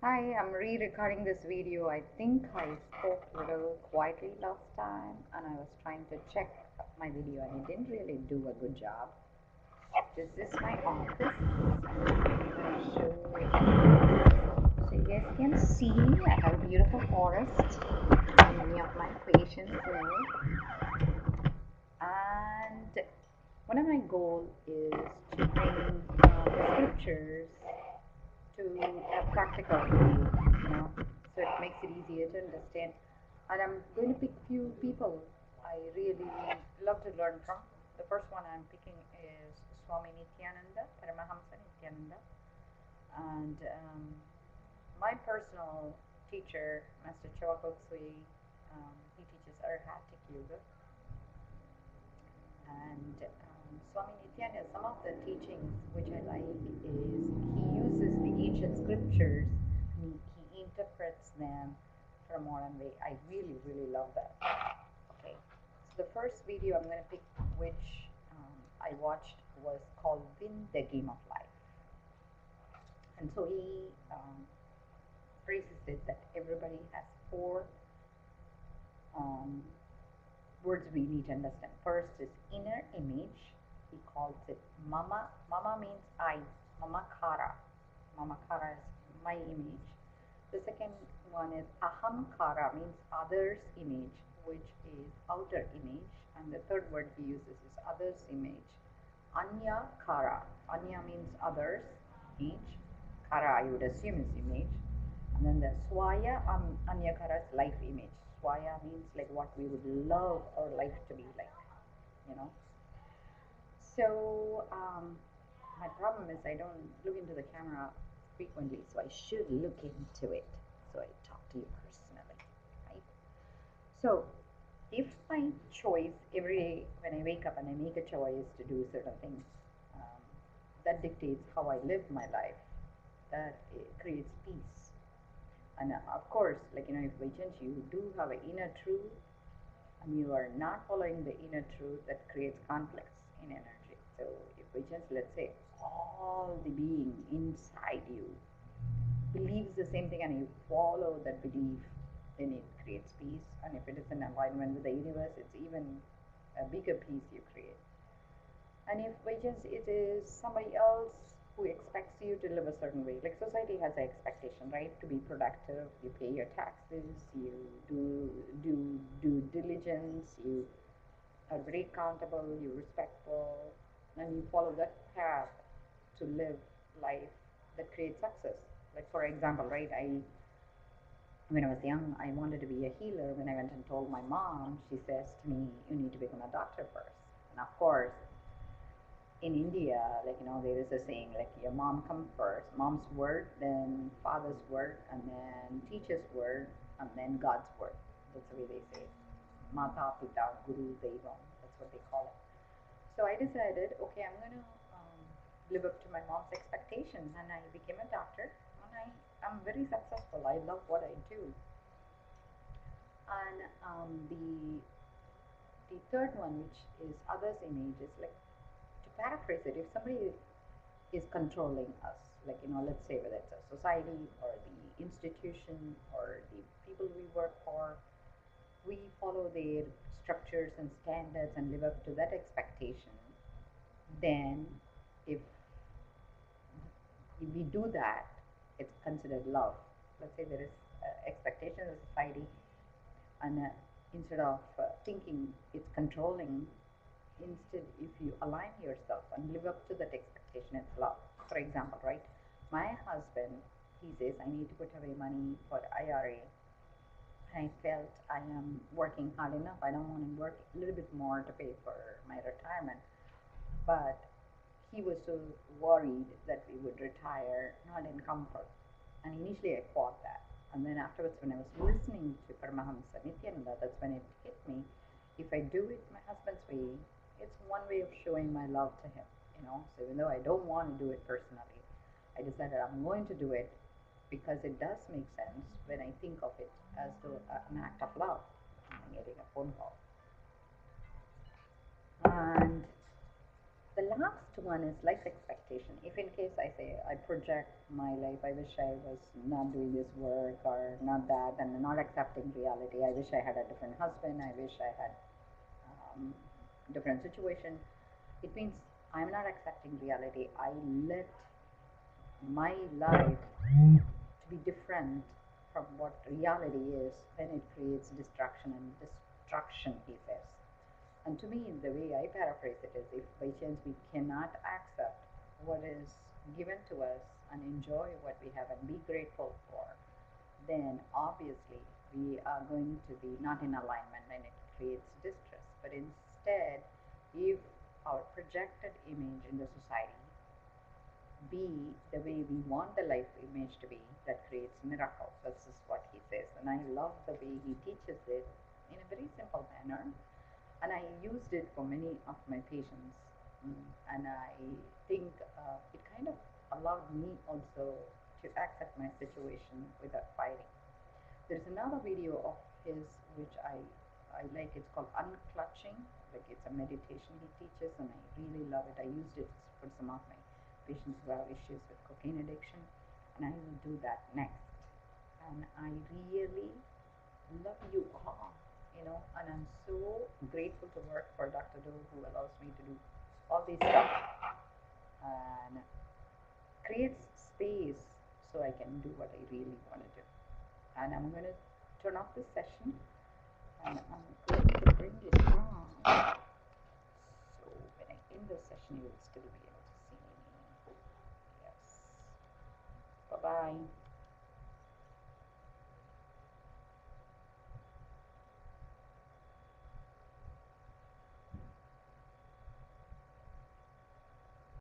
Hi, I'm re-recording this video. I think I spoke a little quietly last time and I was trying to check my video and I didn't really do a good job. This is my office and I'm going to show you so you guys can see I have a beautiful forest and many of my patients know. And one of my goals is to bring the scriptures to a practical view, so it makes it easier to understand. And I'm going to pick few people I really love to learn from. The first one I'm picking is Swami Nithyananda, Paramahamsa Nithyananda, and my personal teacher, Master Chavakotsui, he teaches Arhatic Yoga, and Swami Nithyananda, some of the teachings which I like is he uses the ancient scriptures and he interprets them from a modern way. I really, really love that. Okay, so the first video I'm going to pick, which I watched, was called Win the Game of Life. And so he phrases it that everybody has four words we need to understand. First is inner image. He calls it mama. Mama means I. Mamakara. Mamakara is my image. The second one is ahamkara, means others image, which is outer image. And the third word he uses is others image. Anya kara. Anya means others image. Kara I would assume is image. And then the swaya anya kara is life image. Swaya means like what we would love our life to be like, So my problem is I don't look into the camera frequently, so I should look into it. So I talk to you personally, right? So if my choice every day when I wake up and I make a choice to do certain things, that dictates how I live my life, that it creates peace. And of course, if by chance you do have an inner truth and you are not following the inner truth, that creates conflicts in energy. So if by chance, let's say, all the being inside you believes the same thing and you follow that belief, then it creates peace. And if it is in alignment with the universe, it's even a bigger peace you create. And if by chance it is somebody else who expects you to live a certain way, like society has an expectation, right? To be productive, you pay your taxes, you do due diligence, you are very accountable, you're respectful, and you follow that path to live life that creates success. Like for example, right? When I was young, I wanted to be a healer. When I went and told my mom, she says to me, "You need to become a doctor first." And of course, in India, there is a saying like your mom comes first, mom's word, then father's word, and then teacher's word, and then God's word. That's the way they say it. Mata, Pita, Guru, Devam. That's what they call it. So I decided, okay, I'm going to live up to my mom's expectation, and I became a doctor, and I'm very successful. I love what I do. And the third one, which is others' image, is like, to paraphrase it, if somebody is controlling us, let's say whether it's a society or the institution or the people we work for, we follow their structures and standards and live up to that expectation, then if we do that, it's considered love. Let's say there is expectation of society, and instead of thinking it's controlling, instead, if you align yourself and live up to that expectation, it's love. For example, right? My husband, he says, I need to put away money for IRA. I felt I am working hard enough. I don't want to work a little bit more to pay for my retirement. But he was so worried that we would retire not in comfort. And initially I fought that. And then afterwards, when I was listening to Paramahamsa Nithyananda, that's when it hit me. If I do it my husband's way, it's one way of showing my love to him, So even though I don't want to do it personally, I decided I'm going to do it because it does make sense when I think of it as though an act of love. I'm getting a phone call. And The last one is life expectation. If in case I say I project my life, I wish I was not doing this work or not that, and not accepting reality. I wish I had a different husband. I wish I had um, different situation. It means I'm not accepting reality. I let my life to be different from what reality is. Then it creates distraction and destruction, he says. And to me, the way I paraphrase it is, if by chance we cannot accept what is given to us and enjoy what we have and be grateful for, then obviously we are going to be not in alignment and it creates distress. But instead, if our projected image in the society be the way we want the life image to be, that creates miracles. This is what he says. And I love the way he teaches it in a very simple manner. And I used it for many of my patients. And I think it kind of allowed me also to accept my situation without fighting. There's another video of his which I like. It's called Unclutching. Like, it's a meditation he teaches, and I really love it. I used it for some of my patients who have issues with cocaine addiction, and I will do that next. And I really love you all, and I'm so grateful to work for Dr. Do, who allows me to do all these stuff and creates space so I can do what I really want to do. And I'm going to turn off this session, and I'm going to bring it on. So when I end the session, you will still be able to see me. Yes. Bye-bye.